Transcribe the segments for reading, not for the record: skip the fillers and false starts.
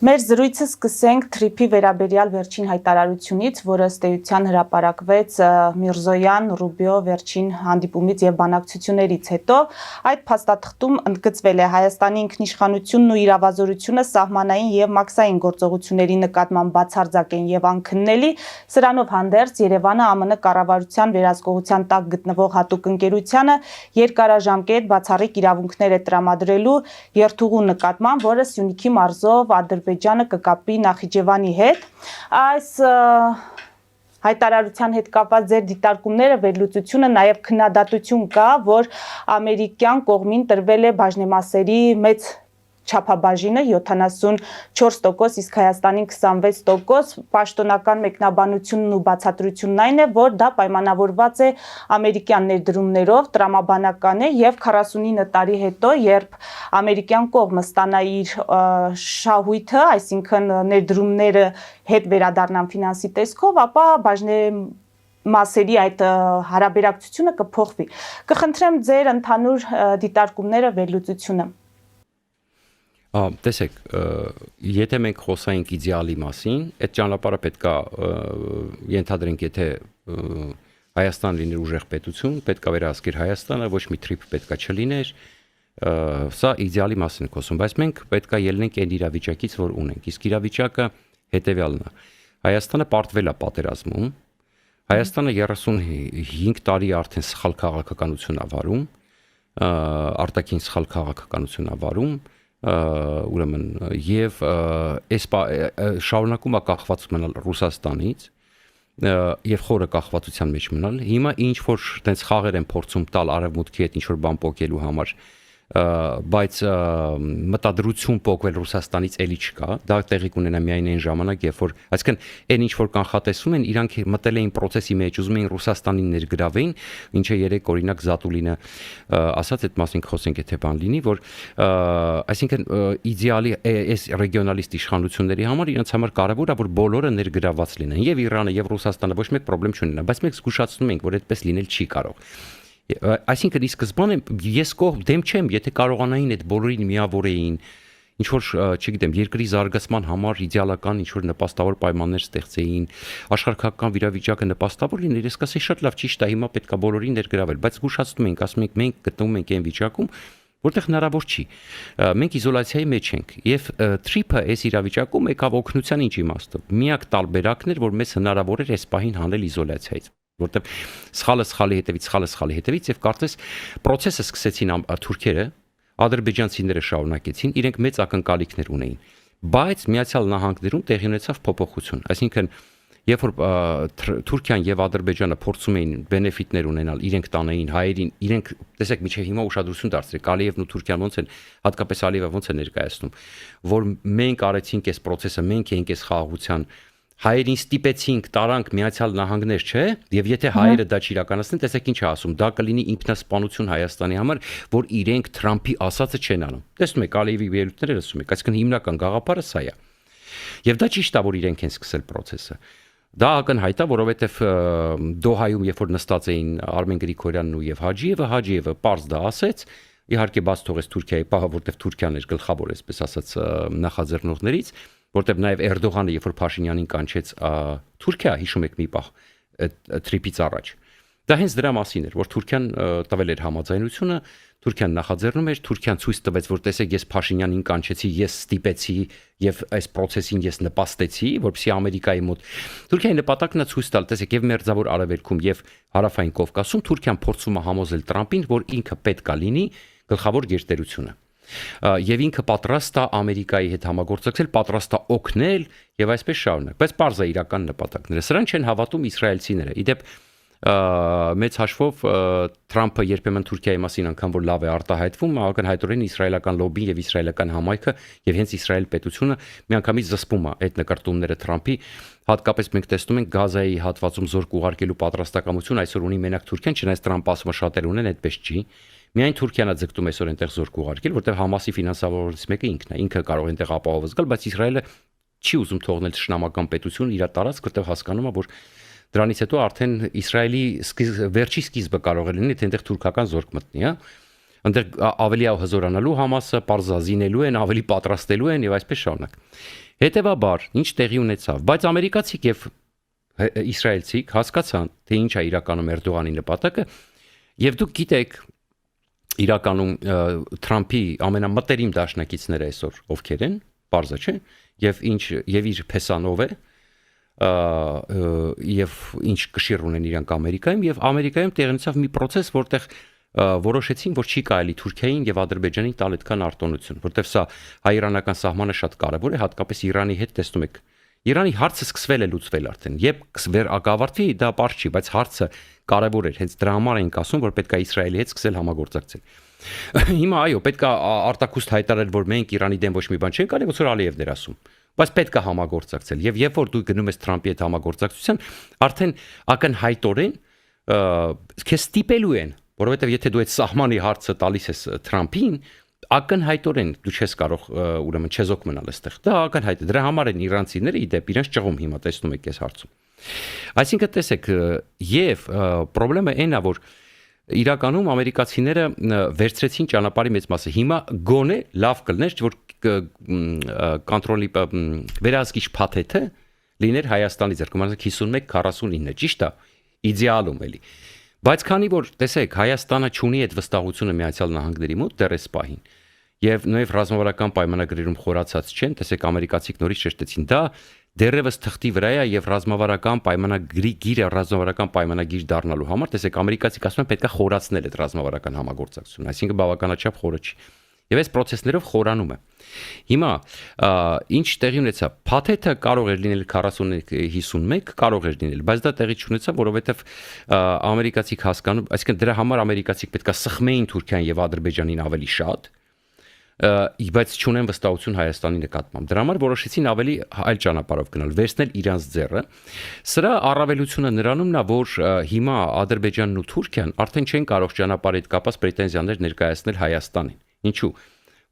Մեր զրույցը սկսենք թրիփի վերաբերյալ վերջին հայտարարությունից, որը ըստ էության հրապարակվեց Միրզոյան, Ռուբիո վերջին հանդիպումից եւ բանակցություններից հետո, այդ փաստաթղթում ընդգծվել է Հայաստանի ինքնիշխանությունն ու իրավազորությունը սահմանային եւ մաքսային գործողությունների նկատմամբ բացարձակ են եւ անքննելի, սրանով հանդերձ Երևանը ԱՄՆ կառավարության վերահսկողության տակ գտնվող հատուկ ընկերությանը երկարաժամկետ բացառիկ իրավունքներ է տրամադրելու երթուղու նկատմամբ, որը Սյունիքի մարզով Ադրբեջանը կկապի Նախիջևանի հետ, այս հայտարարության հետ կապված ձեր դիտարկումները վերլուծությունը նաև քննադատություն կա, որ ամերիկյան կողմին տրվել է բաժնեմասերի մեծ չափաբաժինը 74%, իսկ Հայաստանին 26%, պաշտոնական մեկնաբանությունն ու բացատրությունն այն է, որ դա պայմանավորված է ամերիկյան ներդրումներով, տրամաբանական է եւ 49 տարի հետո, երբ ամերիկյան կողմը ստանա իր շահույթը, այսինքն ներդրումները հետ վերադառնան ֆինանսի տեսքով, ապա բաժնեմասերի այդ հարաբերակցությունը կփոխվի։ Կխնդրեմ ձեր ընդհանուր դիտարկումները, վերլուծությունը։ Տեսեք, եթե մենք խոսայինք իդեալի մասին, այդ ճանապարհը պետքա ենթադրենք, եթե Հայաստան լիներ ուժեղ պետություն, պետքա վերահսկեր Հայաստանը, ոչ մի թրիփ պետքա չլիներ, սա իդեալի մասին ենք խոսում, բայց մենք պետքա ելնենք այն իրավիճակից, որ ունենք, իսկ իրավիճակը հետևյալն է, Հայաստանը պարտվել է պատերազմում, Հայաստանը 35 տարի արդեն սխալ քաղաքականություն ա վարում, արտաքին սխալ քաղաքականություն ա վարում, ուրեմն եւ այս շարունակում է կախված մնալ Ռուսաստանից եւ խորը կախվածության մեջ մնալ հիմա ինչ որ տենց խաղեր են փորձում տալ արևմուտքի հետ ինչ որ բան փոկելու համար բայց մտադրություն փոկվել Ռուսաստանից էլի չկա դա տեղի կունենա միայն այն ժամանակ երբ որ այսինքն այն ինչ որ կանխատեսում են իրանք մտել էին process-ի մեջ ուզում էին Ռուսաստանին ներգրավեին ինչը երեք օրինակ Զատուլինը ասաց այդ մասին խոսենք եթե բան լինի որ այսինքն իդեալի այս ռեգիոնալիստ իշխանությունների համար իրենց համար կարևոր է որ բոլորը ներգրաված լինեն եւ Իրանը եւ Ռուսաստանը ոչ մեկ խնդրեմ չունենա բայց մենք զգուշացնում ենք որ այդպես լինել չի կարող Այսինքն ի սկզբանե ես դեմ չեմ, եթե կարողանային այդ բոլորին միավորեին, ինչ որ, չգիտեմ, երկրի զարգացման համար իդեալական ինչ որ նպաստավոր պայմաններ ստեղծեին, աշխարհական վիճակը նպաստավոր լիներ, ես կասեի շատ լավ ճիշտ է, հիմա պետքա բոլորին ներգրավել, բայց զգուշացնում ենք, ասում ենք մենք գտնվում ենք այն վիճակում, որտեղ հնարավոր չի։ Մենք իզոլացիայի մեջ ենք եւ թրիփը այս իրավիճակում եկավ օգնության ինչ իմաստով։ Միակ տարբերակն էր, որ մեզ հնարավոր էր այս պահին հանել իզոլացիայից որտեղ սխալի հետևից եւ կարծես process-ը սկսեցին թուրքերը, ադրբեջանցիները շարունակեցին, իրենք մեծ ակնկալիքներ ունեին, բայց Միացյալ Նահանգներում տեղի ունեցավ փոփոխություն, այսինքն երբ որ Թուրքիան եւ Ադրբեջանը փորձում էին բենեֆիտներ ունենալ, իրենք տանեին հայերին, իրենք տեսեք միջև հիմա ուշադրություն դարձրեք, Ալիևն ու Թուրքիան ոնց են, հատկապես Ալիևը ոնց է ներկայացնում, որ մենք արեցինք այս process-ը, մենք էինք այս խաղաղության Հայերին ստիպեցինք, տարանք Միացյալ Նահանգներ, չէ՞, եւ եթե հայերը դա չիրականացնեն, տեսեք ինչ է ասում, դա կլինի ինքնասպանություն Հայաստանի համար, որ իրենք Թրամփի ասածը չեն անում։ Տեսնում եք, Ալիևի ելույթները լսում եք, այսինքն հիմնական գաղափարը սա է։ Եվ դա ճիշտ է, որ իրենք են սկսել process-ը։ Դա ակնհայտ է, որովհետեւ Դոհայում երբ որ նստած էին Արմեն Գրիգորյանն ու Հաջիևը պարզ դա ասեց, իհարկե բաց թողեց Թուրքիայի պահը, որտեվ Թուրքիան էր գլխավոր, այսպես ասած, նախաձեռնողներից որտեղ նաև Էրդողանը երբ որ Փաշինյանին կանչեց Թուրքիա հիշում եք մի պահ թրիփից առաջ դա հենց դրա մասին էր որ Թուրքիան տվել էր համաձայնությունը Թուրքիան նախաձեռնում էր Թուրքիան ցույց տվեց որ տեսեք ես Փաշինյանին կանչեցի ես ստիպեցի եւ այս process-ին ես նպաստեցի որպեսզի Ամերիկայի մոտ Թուրքիայի նպատակն է ցույց տալ տեսեք եւ Մերձավոր Արևելքում եւ Հարավային Կովկասում Թուրքիան փորձում է համոզել Տրամփին որ ինքը պետք է լինի գլխավոր գերտերությունը Եվ ինքը պատրաստ է Ամերիկայի հետ համագործակցել, պատրաստ է օգնել եւ այսպես շարունակ, բայց པարզ է իրական նպատակները։ Սրան չեն հավատում իսրայելցիները։ Իդեպ մեծ հաշվով Թրամփը երբեմն Թուրքիայի մասին անգամ որ լավ է արտահայտվում, ակնհայտորեն իսրայելական լոբին եւ իսրայելական համայնքը եւ հենց Իսրայել պետությունը միանգամից զսպում է այդ նկարտումները Թրամփի, հատկապես մենք տեսնում ենք Գազայի հատվածում զորք ուղարկելու պատրաստակամություն այսօր ունի մենակ Թուրքիան, չնայած Թրամփը ասում է շատեր ունեն, այդպես չի։ Միայն Թուրքիան է ձգտում այսօր այնտեղ զորք ուղարկել, որտեղ Համասի ֆինանսավորներից մեկը ինքն է, ինքը կարող է այնտեղ ապահովված գալ, բայց Իսրայելը չի ուզում թողնել ճշնամական պետություն իր տարածք, որտեղ հասկանում է, որ դրանից հետո արդեն Իսրայելի վերջի սկիզբը կարող է լինել, թե այնտեղ թուրքական զորք մտնի, հա։ Այնտեղ ավելի հզորանալու Համասը, պարզազինելու են, ավելի պատրաստելու են եւ այսպես շարունակ։ Հետևաբար, ինչ տեղի ունեցավ, բայց ամերիկացիք եւ իսրայելցիք հասկացան, թե ինչ է իրականում Էրդողանի նպատակը, եւ դուք գիտեք իրականում Թրամփի ամենամտերիմ դաշնակիցները այսօր ովքեր են, բարձր չէ, եւ իր փեսանով է եւ ինչ կշիռ ունեն իրանք Ամերիկայում եւ Ամերիկայում տեղի ունեցավ մի process, որտեղ որոշեցին, որ չի կարելի Թուրքիային եւ Ադրբեջանին տալ այդքան արտոնություն, որտեղ սա հայ-իրանական սահմանը շատ կարեւոր է, հատկապես Իրանի հետ տեսնում եք։ Իրանի հարցը սկսվել է լուծվել արդեն, երբ կավարտվի դա բարձ չի, բայց հարցը կարևոր էր, հենց դրա համար ենք ասում, որ պետք է Իսրայելի հետ սկսել համագործակցել։ Հիմա այո, պետք է արտակուստ հայտարարել, որ մենք Իրանի դեմ ոչ մի բան չենք անի, ոնց որ Ալիևն էր ասում, բայց պետք է համագործակցել։ Եվ երբ որ դու գնում ես Թրամփի հետ համագործակցության, արդեն ակնհայտորեն քեզ ստիպելու են, որովհետև եթե դու այդ սահմանի հարցը տալիս ես Թրամփին, ակնհայտորեն դու չես կարող ուրեմն չեզոք մնալ այստեղ։ Դա ակնհայտ է։ Դրա համար են իրանցիները իդեպ իրենց ճղում հիմա տեսնում եք այս հարցում։ Այսինքն տեսեք, եւ խնդրեմը այնա, որ իրականում ամերիկացիները վերցրեցին ճանապարհի մեծ մասը։ Հիմա գոնե լավ կլներ, որ կոնտրոլի վերահսկիչ փաթեթը լիներ Հայաստանի ձեռքում, ասենք 51-49, ճիշտ է, իդեալում էլի։ Բայց քանի որ տեսեք, Հայաստանը չունի այդ վստահությունը Միացյալ Նահանգների մոտ դեռ այս պահին, եւ նաեւ ռազմավարական պայմանագրերում խորացած չեն, տեսեք ամերիկացիք նորից շեշտեցին, դա դեռևս թղթի վրա է եւ ռազմավարական պայմանագիր դառնալու համար, տեսեք ամերիկացիք ասում են պետք է խորացնել այդ ռազմավարական համագործակցությունը, այսինքն բավականաչափ խորը չի։ Եվ այս process-ներով խորանում է։ Հիմա ինչ տեղի ունեցավ, փաթեթը կարող էր լինել 40-51, կարող էր լինել, բայց դա տեղի չունեցավ, որովհետև ամերիկացիք հասկանում, այսինքն դրա համար ամերիկացիք պետք է սխմեին Թուրքիան եւ Ադրբեջանին ավելի շատ, բայց չունեն վստահություն Հայաստանի նկատմամբ։ Դրա համար որոշեցին ավելի այլ ճանապարհով գնալ, վերցնել իրանց ձեռը։ Սրա առավելությունը նրանումն է, որ հիմա Ադրբեջանն ու Թուրքիան արդեն չեն կարող ճանապարհի հետ կապված պրետենզիաներ ներկայացնել Հայաստանին։ Ինչու՞։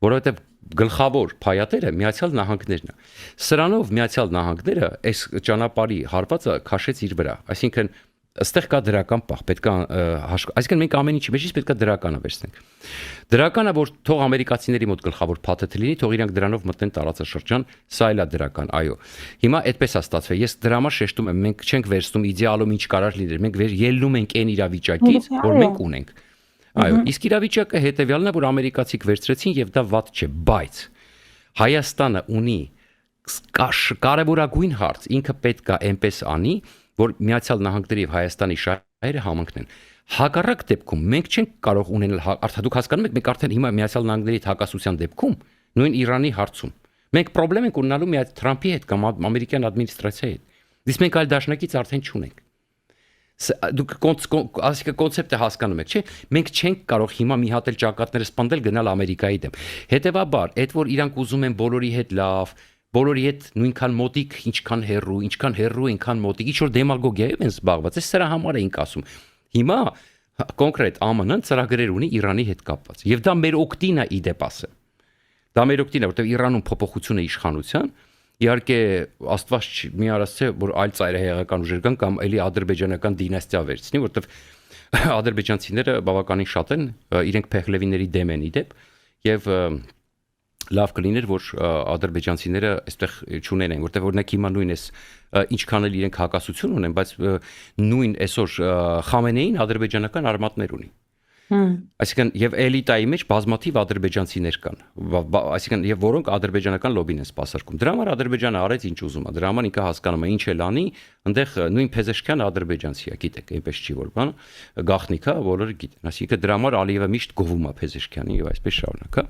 Որովհետև գլխավոր փայատերը Միացյալ Նահանգներն է։ Սրանով Միացյալ Նահանգները այս ճանապարհի հարվածը քաշեց իր վրա, այսինքն այստեղ կա դրական պահ, պետք է այսինքն մենք ամեն ինչի մեջից պետք է դրականը վերցնենք։ Դրականը, որ թող ամերիկացիների մոտ գլխավոր փաթեթը լինի, թող իրանք դրանով մտնեն տարածաշրջան, սա էլ է դրական, այո։ Հիմա այդպես է ստացվել։ Ես դրա համար շեշտում եմ, մենք չենք վերցնում իդեալում ինչ կարող լիներ, մենք ելնում ենք այն իրավիճակից, որ մենք ունենք։ Այո, իսկ իրավիճակը հետեւյալն է, որ ամերիկացիք վերցրեցին եւ դա վատ չէ, բայց Հայաստանը ունի կարևորագույն հարց, ինքը պետք է այնպես անի, որ Միացյալ Նահանգների եւ Հայաստանի շահերը համընկնեն։ Հակառակ դեպքում մենք չենք կարող ունենալ արդյոք հասկանում եք, մենք արդեն հիմա Միացյալ Նահանգների հակասության դեպքում նույն Իրանի հարցում մենք խնդրեմ ենք ունենալու Թրամփի հետ կամ ամերիկյան ադմինիստրացիայի հետ։ Իսկ մենք այլ դաշնակից արդեն չունենք։ Դուք ասիկա կոնցեպտը հասկանում եք, չէ՞։ Մենք չենք կարող հիմա մի հատ էլ ճակատները սպանդել գնալ Ամերիկայի դեմ։ Հետևաբար, այդ որ իրանք ուզում են բոլորի հետ լավ, բոլորի հետ նույնքան մոտիկ, ինչքան հեռու, այնքան մոտիկ, ինչ որ դեմագոգիայով են զբաղված, այս սրա համար էինք ասում։ Հիմա կոնկրետ ԱՄՆ-ն ծրագրեր ունի Իրանի հետ կապված։ Եվ դա մեր օգտին է իդեպ ասեմ։ Դա մեր օգտին է, որտեղ Իրանում փոփոխություն է իշխանության, իհարկե Աստված մի արածե, որ այլ ծայրահեղական ուժեր կան կամ էլի ադրբեջանական դինաստիա վերցնի, որտեղ ադրբեջանցիները բավականին շատ են, իրենք Փեխլևիների դեմ են իդեպ, եւ լավ կլիներ, որ ադրբեջանցիները այստեղ չունենային, որտեղ օրինակ հիմա նույն էս ինչքան էլ իրենք հակասություն ունեն, բայց նույն այսօր Խամենեին ադրբեջանական արմատներ ունի։ Այսինքն եւ էլիտայի մեջ բազմաթիվ ադրբեջանցիներ կան, այսինքն եւ որոնք ադրբեջանական լոբին են սպասարկում։ Դրա համար Ադրբեջանը արեց ինչ ուզում է, դրա համար ինքը հասկանում է ինչ էլ անի, այնտեղ նույն Փեզեշքյանը ադրբեջանցի է, գիտեք, այնպես չի որ բան, գախնիկ է, բոլորը գիտեն։ Այսինքն դրա համար Ալիևը միշտ գովում է Փեզեշքյանին եւ այսպես շարունակ, հա։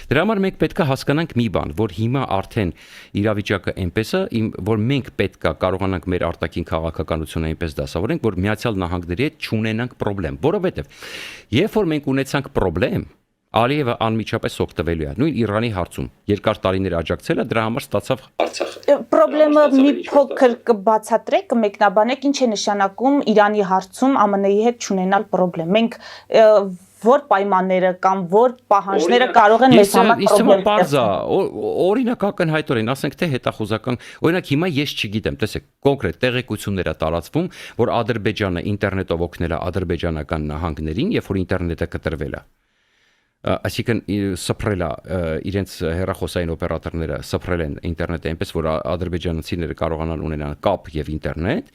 Դրա համար մենք պետք է հասկանանք մի բան, որ հիմա արդեն իրավիճակը այնպես է, որ մենք պետք է կարողանանք մեր արտաքին քաղաքականությունը այնպես դասավորենք, որ Միացյալ Նահանգների հետ չունենանք խնդրեմ, որովհետեւ երբ որ մենք ունեցանք խնդրեմ, Ալիևը անմիջապես օգտվելու է։ Նույն Իրանի հարցում երկար տարիներ աջակցել է, դրա համար ստացավ Արցախը։ Խնդրեմը մի փոքր կբացատրեք, կմեկնաբանեք, ինչ է նշանակում Իրանի հարցում ԱՄՆ-ի հետ չունենալ խնդրեմ։ Մենք որ պայմանները կամ որ պահանջները կարող են մեզ համար խնդրեմ։ Պարզ է, օրինակ ակնհայտորեն, ասենք թե հետախուզական, օրինակ հիմա ես չգիտեմ, տեսեք, կոնկրետ տեղեկություններ է տարածվում, որ Ադրբեջանը ինտերնետով օգնել է ադրբեջանական նահանգներին, երբ որ ինտերնետը կտրվել է։ այսինքն սփռել է իրենց հեռախոսային օպերատորները սփռել են ինտերնետը այնպես որ ադրբեջանցիները կարողանան ունենալ կապ եւ ինտերնետ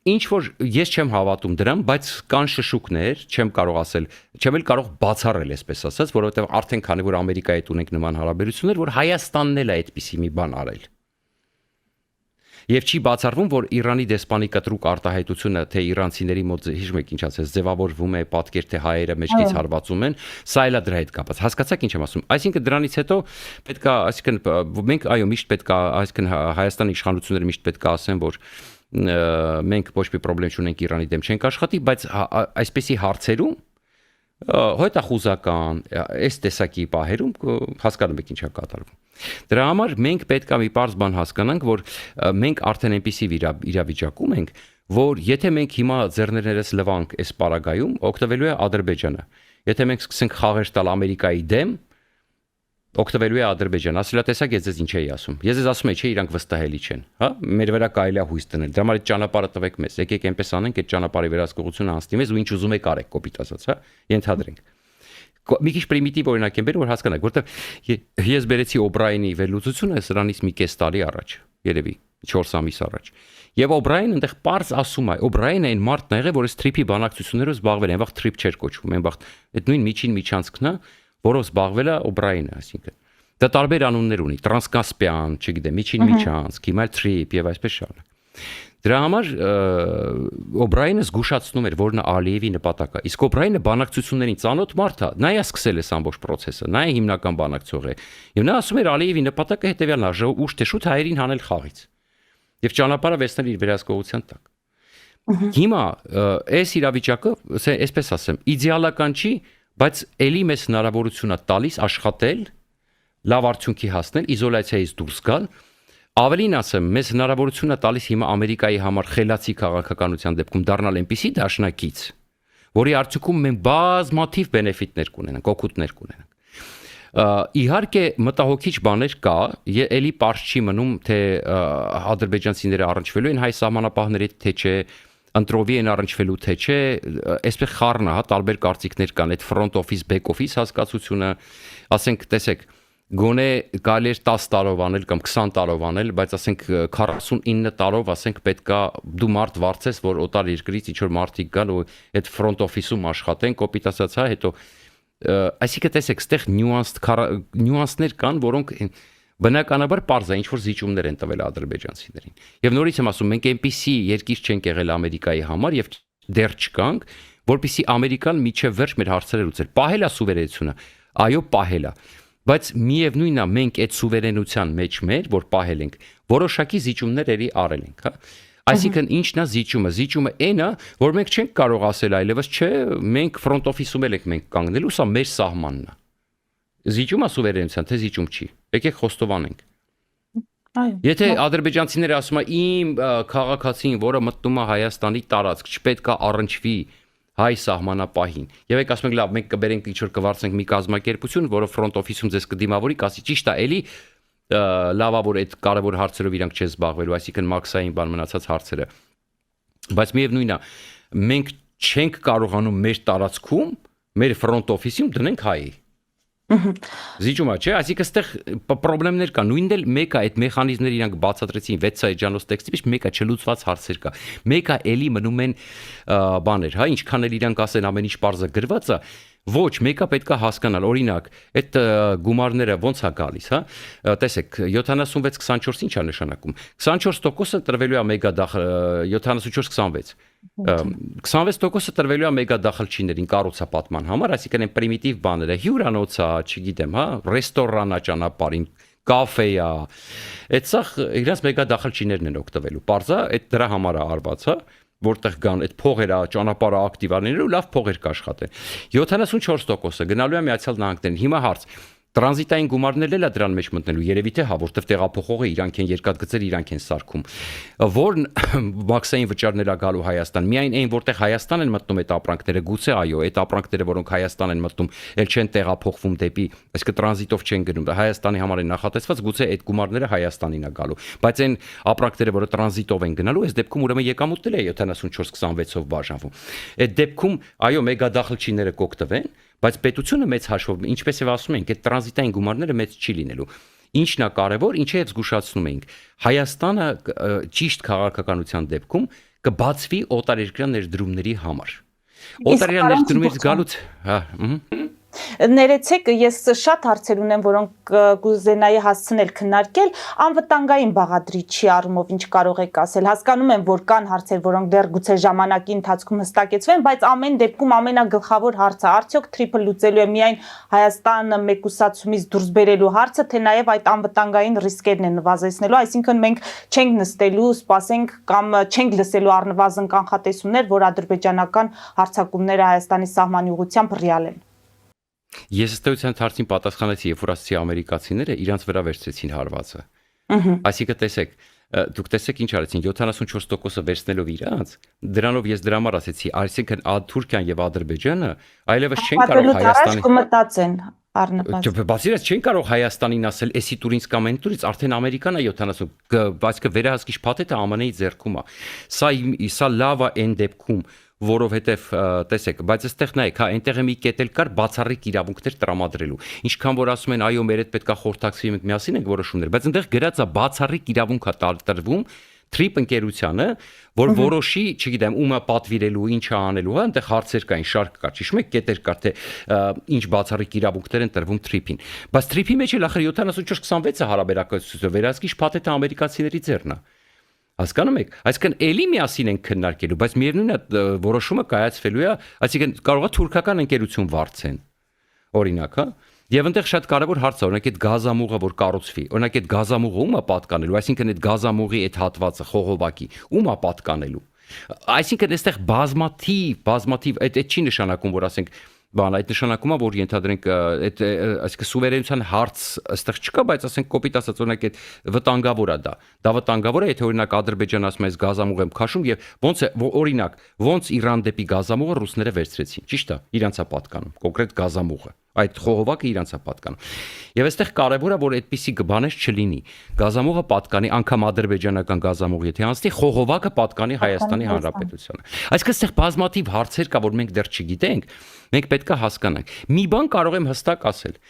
ինչ որ ես չեմ հավատում դրան բայց կան շշուկներ չեմ կարող ասել չեմ էլ կարող բացառել այսպես ասած որովհետեւ արդեն քանի որ Ամերիկայի հետ ունենք նման հարաբերություններ որ Հայաստանն էլ է այդպիսի մի բան արել Եվ չի բացառվում, որ Իրանի դեսպանի կտրուկ արտահայտությունը, թե իրանցիների մոտ հիշում եք ինչ ասես, ձևավորվում է պատկեր, թե հայերը մեջքից հարվածում են, սա էլ է դրա հետ կապված։ Հասկացաք ինչ եմ ասում։ Այսինքն դրանից հետո պետք է, այսինքն մենք այո, միշտ պետք է, այսինքն Հայաստանի իշխանությունները միշտ պետք է ասեն, որ մենք ոչ մի խնդրեմ չունենք Իրանի դեմ չենք աշխատի, բայց այսպեսի հարցերում հոյտախուզական, այս տեսակի պահերում հասկանում եք ինչ է կատարվում։ Դրա համար մենք պետք է մի պարզ բան հասկանանք, որ մենք արդեն այնպիսի իրավիճակում ենք, որ եթե մենք հիմա ձեռներս լվանք այս պարագայում, օգտվելու է Ադրբեջանը։ Եթե մենք սկսենք խաղեր տալ Ամերիկայի դեմ, օգտվելու է Ադրբեջանը։ Ասելա տեսակ ես ձեզ ինչ էի ասում։ Ես ձեզ ասում եի, չէ, իրանք վստահելի չեն, հա? Մեր վրա կարելի է հույս դնել։ Դրա համար այդ ճանապարհը տվեք մեզ։ Եկեք այնպես անենք, այդ ճանապարհի վերահսկողությունը անցնի մեզ ու ինչ ուզում եք արեք, կոպիտ ասած, հա? Ենթադրենք։ Մի քիչ պրիմիտիվ օրինակ եմ բերում, որ հասկանաք, որովհետև ես բերեցի Օբրայենի վերլուծությունը սրանից մի կես տարի առաջ, երևի 4 ամիս առաջ։ Եվ Օբրայենը այնտեղ պարզ ասում է, Օբրայենը այն մարդն է եղել, որ այս թրիփի բանակցություններով զբաղվել է, այն վաղ թրիփ չէր կոչվում, այն վաղ այդ նույն միջին միջանցքն է, որով զբաղվել է Օբրայենը, այսինքն։ Դա տարբեր անուններ ունի, Տրանսկասպիան, չգիտեմ, միջին միջանցք, հիմա թրիփ եւ այսպես շարունակ։ Դրա համար Օբրայենը զգուշացնում էր, որ նա Ալիևի նպատակը։ Իսկ Օբրայենը բանակցություններին ծանոթ մարդ է, նա է սկսել այս ամբողջ process-ը, նա է հիմնական բանակցող է։ Եվ նա ասում էր Ալիևի նպատակը հետեւյալն է՝ ուշ թե շուտ հայերին հանել խաղից։ Եվ ճանապարհը վերցնել իր վերահսկողության տակ։ Հիմա այս իրավիճակը, այսպես ասեմ, իդեալական չի, բայց ելի մեծ հնարավորություն է տալիս աշխատել, լավ արդյունքի հասնել, իզոլացիայից դուրս գալ։ Ավելին ասեմ, մեզ հնարավորություն է տալիս հիմա Ամերիկայի համար խելացի քաղաքականության դեպքում դառնալ այնպիսի դաշնակից, որի արդյունքում մենք բազմաթիվ բենեֆիտներ կունենանք, օգուտներ կունենանք։ Իհարկե մտահոգիչ բաներ կա, էլի պարզ չի մնում, թե ադրբեջանցիները առնչվելու են հայ սահմանապահների թե չէ, ընտրովի են առնչվելու թե չէ, այսպես խառն է, հա, տարբեր կարծիքներ կան, այդ front office, back office հասկացությունը, ասենք, տեսեք, գոնե կարելի է 10 տարով անել կամ 20 տարով անել, բայց ասենք 49 տարով ասենք պետքա դու մարդ վարձես, որ օտար երկրից ինչ որ մարդիկ գան ու այդ front office-ում աշխատեն, կոպիտ ասած, հա, հետո այսինքն տեսեք, այստեղ նյուանսներ կան, որոնք բնականաբար պարզ է, ինչ որ զիջումներ են տվել ադրբեջանցիներին։ Եվ նորից եմ ասում, մենք այնպիսի երկիր չենք եղել Ամերիկայի համար եւ դեռ չկանք, որպեսզի Ամերիկան միջև վերջ մեր հարցերը լուծեր։ Պահել է սուվերենությունը, այո, պահել է։ Բայց միևնույնն է, մենք այդ սուվերենության մեջ որ պահել ենք, որոշակի զիջումներ էլի արել ենք, հա։ Այսինքն ինչն է զիջումը։ Զիջումը այն է, որ մենք չենք կարող ասել այլևս, չէ, մենք front office-ում ենք մենք կանգնելու, սա մեր սահմանն է։ Զիջումը սուվերենության, թե զիջում չի։ Եկեք խոստովանենք։ Այո։ Եթե ադրբեջանցիները ասում են իմ քաղաքացին, որը մտնում է Հայաստանի տարածք, չպետք է առնչվի հայ սահմանապահին։ Եվ եք ասում եք, լավ, մենք կբերենք ինչ որ կվարձենք մի կազմակերպություն, որը front office-ում ձեզ կդիմավորի, կասի ճիշտ է, էլի լավա որ այդ կարևոր հարցերով իրանք չես զբաղվելու, այսինքն մաքսային բան մնացած հարցերը։ Բայց միևնույնն է, մենք չենք կարողանում մեր տարածքում, մեր front office-ում դնենք հայի։ Զիջումա, չէ, այսինքն այստեղ խնդիրներ կան։ Նույնն էլ մեկը այդ մեխանիզմները իրանք բացատրեցին 6 էջանոց տեքստի մեջ, մեկը չլուծված հարցեր կա։ Մեկը էլի մնում են բաներ, հա, ինչքան էլ իրանք ասեն ամեն ինչ բարձը գրված է, ոչ, մեկը պետք է հասկանալ, օրինակ, այդ գումարները ոնց է գալիս, հա։ Տեսեք, 76-24 ինչ է նշանակում։ 24%-ը տրվելու է մեգադախ 74-26 26%-ը տրվելու է մեգադախլչիներին կառուցապատման համար, այսինքն այն պրիմիտիվ բաները, հյուրանոցա, չգիտեմ, հա, ռեստորանա ճանապարհին, կաֆեա, այդ սա իրանց մեգադախլչիներն են օգտվելու։ Պարզա, այդ դրա համար է արված, հա, որտեղ կան այդ փողերը, ճանապարհը ակտիվանելու լավ փողեր կաշխատեն։ 74%-ը գնալու է Միացյալ Նահանգներին։ Հիմա հարց. տրանզիտային գումարներն էլ է դրան մեջ մտնելու, երևի թե հա, որտեղ տեղափոխողը իրանք են երկաթգծեր իրանք են սարքում։ Որն մաքսային վճարներ է գալու Հայաստան։ Միայն այն, որտեղ Հայաստան են մտնում այդ ապրանքները, գուցե այո, այդ ապրանքները, որոնք Հայաստան են մտնում, ել չեն տեղափոխվում դեպի, այսինքն տրանզիտով չեն գնում, Հայաստանի համար են նախատեսված, գուցե այդ գումարները Հայաստանին է գալու։ Բայց այն ապրանքները, որը տրանզիտով են գնալու, այս դեպքում ուրեմն եկամուտն էլ է 74-26-ով բաժանվում։ Այդ դեպքում այո, մեգադախլչիները կօգտվեն, բայց պետությունը մեծ հաշվով, ինչպես եւ ասում ենք, այդ տրանզիտային գումարները մեծ չի լինելու։ Ինչն է կարևոր, ինչը եւ զգուշացնում ենք, Հայաստանը ճիշտ քաղաքականության դեպքում կբացվի օտարերկրյա ներդրումների համար։ Օտարերկրյա ներդրումից գալուց, Ներեցեք, ես շատ հարցեր ունեմ, որոնք կուզենայի հասցնել քննարկել, անվտանգային բաղադրիչի առումով ինչ կարող եք ասել։ Հասկանում եմ, որ կան հարցեր, որոնք դեռ գուցե ժամանակի ընթացքում հստակեցվեն, բայց ամեն դեպքում ամենագլխավոր հարցը արդյոք Թրիփը լուծելու է միայն Հայաստանը մեկուսացումից դուրս բերելու հարցը, թե նաև այդ անվտանգային ռիսկերն են նվազեցնելու, այսինքն մենք չենք նստելու, սպասենք կամ չենք լսելու առնվազն կանխատեսումներ, որ ադրբեջանական հարձակումները Հայաստանի սահմանի ուղղությամբ ռեալ են։ Ես ըստ էության հարցին պատասխանեցի, երբ որ ասացի ամերիկացիները իրանց վրա վերցրեցին հարվածը։ Այսինքն տեսեք, դուք տեսեք ինչ արեցին, 74%-ը վերցնելով իրանց, դրանով ես դրա համար ասեցի, այսինքն Թուրքիան եւ Ադրբեջանը այլևս չեն կարող Հայաստանի կմտածեն առնվազն։ Բացի դրանից չեն կարող Հայաստանին ասել, էսի տուրինց կամ այն տուրից արդեն Ամերիկան է 70, բայց վերահսկիչ փաթեթը ԱՄՆ-ի ձեռքում է։ Սա լավ է այն դեպքում, որովհետև տեսեք, բայց այստեղ նայեք, հա, այնտեղ է մի կետ էլ կար բացառիկ իրավունքներ տրամադրելու։ Ինչքան որ ասում են, այո, մեր հետ պետքա խորհրդակցվի, մենք միասին ենք որոշումներ, բայց այնտեղ գրած է բացառիկ իրավունք է տրվում Թրիփ ընկերությանը, որ որոշի, չգիտեմ, ումը պատվիրելու, ինչը անելու, հա, այնտեղ հարցեր կային, շարք կար, ճիշտ է, կետեր կար, թե ինչ բացառիկ իրավունքներ են տրվում Թրիփին։ Բայց Թրիփի մեջ էլ ախր 74-26-ը հարաբերակցությունը վերահսկիչ փաթեթը ամերիկացիների ձեռն է։ Հասկանում եք, այսինքն էլի միասին են քննարկելու, բայց միևնույն է որոշումը կայացվելու է, այսինքն կարող է թուրքական ընկերություն վարձեն։ Օրինակ, հա։ Եվ այնտեղ շատ կարևոր հարց է, օրինակ այդ գազամուղը որ կառուցվի, օրինակ այդ գազամուղը ում է պատկանելու, այսինքն այդ գազամուղի այդ հատվածը խողովակի ում է պատկանելու։ Այսինքն այստեղ բազմաթիվ այդ չի նշանակում, որ ասենք այդ նշանակում է, որ ենթադրենք այդ այսինքն սուվերենության հարց այստեղ չկա, բայց ասենք կոպիտ ասած օրինակ այդ վտանգավոր է դա վտանգավոր է, եթե օրինակ Ադրբեջանը ասում է այս գազամուղ եմ քաշում եւ ոնց է օրինակ ոնց Իրան դեպի գազամուղը ռուսները վերցրեցին, ճիշտ է, իրանց է պատկանում կոնկրետ գազամուղը, այդ խողովակը իրանց է պատկանում։ Եվ այստեղ կարևոր է, որ այդպիսի բաներ չլինի։ Գազամուղը պատկանի անգամ ադրբեջանական գազամուղ եթե անցնի, խողովակը պատկանի Հայաստանի Հանրապետությանը։ Այսինքն այստեղ բազմաթիվ հարցեր կա, որ մենք դեռ չգիտենք, մենք պետք է հասկանանք։ Մի բան կարող եմ հստակ ասել։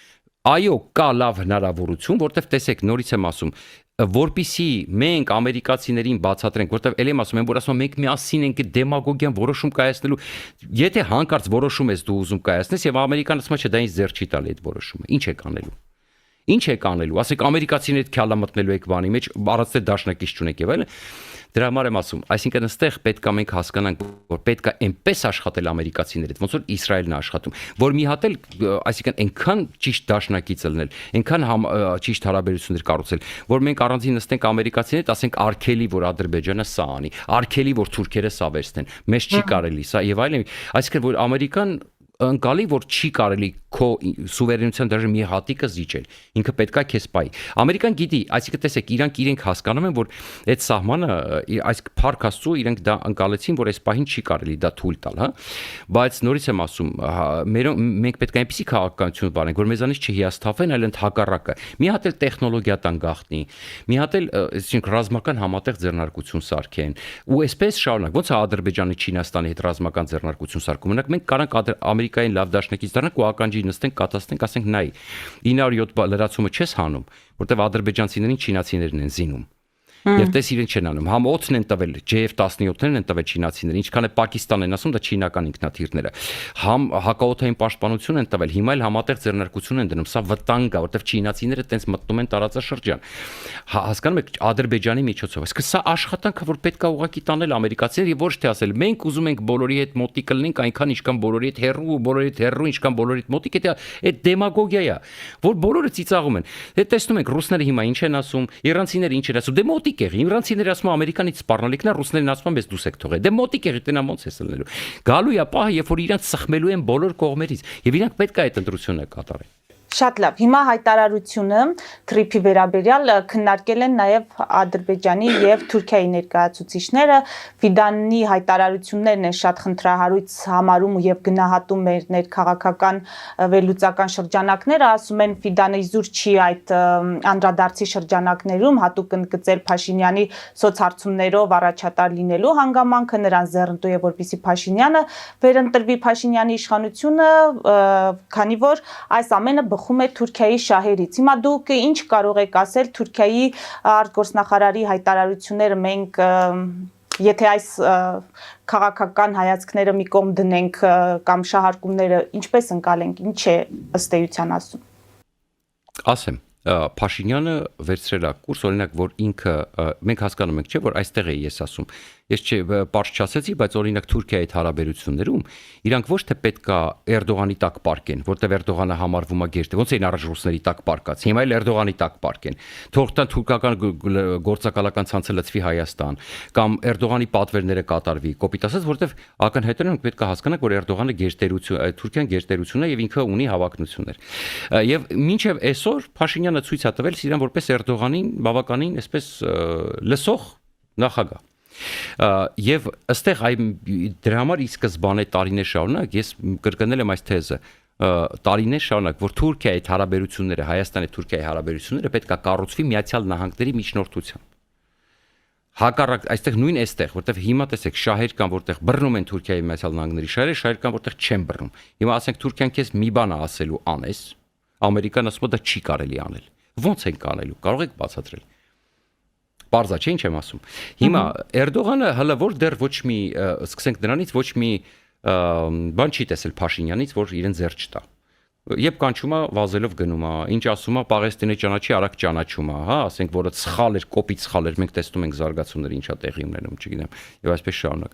Այո, կա լավ հնարավորություն, որտեվ տեսեք, նորից եմ ասում, որպիսի մենք ամերիկացիներին բացատրենք, որտեվ ել եմ ասում, որ ասում մենք միասին ենք դեմագոգիան որոշում կայացնելու, եթե հանկարծ որոշում ես դու ուզում կայացնես եւ ամերիկան ասում է, չէ, դա ինձ ձեռ չի տալի այդ որոշումը։ Ինչ եք անելու։ Ինչ եք անելու։ Ասեք ամերիկացիները քյալա մտնելու եք բանի մեջ, առանց թե դաշնակից չունեք եւ այլն։ Դրա համար եմ ասում, այսինքն այստեղ պետք է մենք հասկանանք, որ պետք է այնպես աշխատել ամերիկացիների հետ, ոնց որ Իսրայելն է աշխատում, որ մի հատ էլ, այսինքն այնքան ճիշտ դաշնակից ելնել, այնքան ճիշտ հարաբերություններ կառուցել, որ մենք առանձին նստենք ամերիկացիների հետ, ասենք արգելի, որ Ադրբեջանը սա անի, արգելի, որ թուրքերը սա վերցնեն, մեզ չի կարելի սա եւ այլն, այսինքն որ ամերիկան ընկալի, որ չի կարելի քո սուվերենության դաժե մի հատիկը զիջել։ Ինքը պետքա քեզ պայի։ Ամերիկան գիտի, այսինքն տեսեք, իրենք հասկանում են, որ այդ սահմանը, այս փառք Աստծո, իրենք դա ընկալեցին, որ այս պահին չի կարելի դա թույլ տալ, հա։ Բայց նորից եմ ասում, մենք պետք է այնպեսի քաղաքականություն բանենք, որ մեզանից չհիասթափեն, այլ ընդհակառակը։ Մի հատ էլ տեխնոլոգիա տան գաղտնի, մի հատ էլ, այսինքն ռազմական համատեղ ձեռնարկություն սարքեն։ Ու այսպես շարունակ, ոնց է Ադրբեջանը Չինաստանի հետ ռազմական ձեռնարկություն սարքում։ Մենակ մենք կարանք Ամերիկային լավ դաշնակից դառնանք ու ականջի նստենք, կատացնենք, ասենք նայ 907 լրացումը չես հանում, որտեվ ադրբեջանցիներին չինացիներն են զինում։ Եվ տես իրեն չեն անում։ Համ օդն են տվել, JF-17-ներն են տվել չինացիներին, ինչքան է Պակիստանն են ասում, դա չինական ինքնաթիռները։ Համ հակաօդային պաշտպանություն են տվել, հիմա էլ համատեղ ձեռնարկություն են դնում, սա վտանգ է, որտեվ չինացիները տենց մտնում են տարածաշրջան։ Հասկանում եք, Ադրբեջանի միջոցով։ Իսկ սա աշխատանքը, որ պետք է ուղղակի տանել ամերիկացիները եւ ոչ թե ասել, մենք ուզում ենք բոլորի հետ մոտիկ լինենք, այնքան ինչքան բոլորի հետ հեռու, բոլորի հետ հեռու, ինչքան բոլորի հետ մոտիկ, այդ դեմագոգիա է, որ բոլորը ծիծաղում են։ Դե տեսնում եք, ռուսները հիմա ինչ են ասում, իրանցիները ինչ են ասում, դե մոտիկ Իրանցիները ասում ամերիկանից սպառնալիքն է, ռուսներն ասում են, ես դուս եք թողել։ Դե մոտիկ եղի, տնա ոնց է սլնելու։ Գալու է պահը, երբ որ իրանց սխմելու են բոլոր կողմերից, եւ իրանք պետք է այդ ընտրությունը կատարեն։ Շատ լավ։ Հիմա հայտարարությունը թրիփի վերաբերյալ քննարկել են նաև Ադրբեջանի եւ Թուրքիայի ներկայացուցիչները։ Ֆիդանի հայտարարություններն են շատ խնդրահարույց համարում եւ գնահատում մեր ներքաղաքական վերլուծական շրջանակները, ասում են Ֆիդանը իզուր չի այդ անդրադարձի շրջանակներում հատուկ ընդգծել Փաշինյանի սոցհարցումներով առաջատար լինելու հանգամանքը, նրան ձեռնտու է որպեսզի Փաշինյանը վերընտրվի Փաշինյանի իշխանությունը, քանի որ այս ամենը բխում է Թուրքիայի շահերից։ Հիմա դուք ինչ կարող եք ասել Թուրքիայի արտգործնախարարի հայտարարությունները մենք եթե այս քաղաքական հայացքները մի կողմ դնենք կամ շահարկումները ինչպես ընկալենք, ինչ է ըստ էության ասում։ Ասեմ, Փաշինյանը վերցրել է կուրս, օրինակ, որ ինքը մենք հասկանում ենք, չէ, որ այստեղ է ես ասում։ Ես պարզ չասեցի, բայց օրինակ Թուրքիայի հետ հարաբերություններում իրանք ոչ թե պետքա Էրդողանի տակ պարկեն, որտեղ Էրդողանը համարվում է գերտե, ոնց էին առաջ ռուսների տակ պարկած, հիմա էլ Էրդողանի տակ պարկեն։ Թողտան թուրքական գործակալական ցանցը լցվի Հայաստան, կամ Էրդողանի պատվերները կատարվի, կոպիտ ասած, որտեղ ակնհայտորեն պետք է հասկանանք, որ Էրդողանը գերտերություն, Թուրքիան գերտերություն է եւ ինքը ունի հավակնություններ։ Եվ մինչեւ այսօր Փաշինյանը ցույց է տվել իրան որպես Էրդողանին բավականին այսպես լսող նախագահ։ Եվ ըստեղ դրա համար ի սկզբանե տարիներ շարունակ ես կրկնել եմ այս թեզը տարիներ շարունակ որ Թուրքիայի հետ հարաբերությունները Հայաստանի Թուրքիայի հարաբերությունները պետք է կառուցվի Միացյալ Նահանգների միջնորդությամբ հակառակ այստեղ նույն այստեղ որտեղ հիմա տեսեք շահեր կան որտեղ բռնում են Թուրքիայի Միացյալ Նահանգների շահերը կան որտեղ չեն բռնում հիմա ասենք Թուրքիան քեզ մի բան է ասելու անես Ամերիկան ասում է դա չի կարելի անել ո՞նց են կանելու կարող եք բացատրել Պարզա չէ ինչ եմ ասում։ Հիմա Էրդողանը հələ որ դեռ ոչ մի սկսենք դրանից ոչ մի բան չի տեսել Փաշինյանից, որ իրեն ձեռ չտա։ Եվ կանչում է վազելով գնում է, ինչ ասում է Պաղեստինի ճանաչի արագ ճանաչում է, հա, ասենք որը սխալ էր, կոպիտ սխալ էր, մենք տեսնում ենք զարգացումները ինչա տեղի ունենում, չգիտեմ, եւ այսպես շարունակ։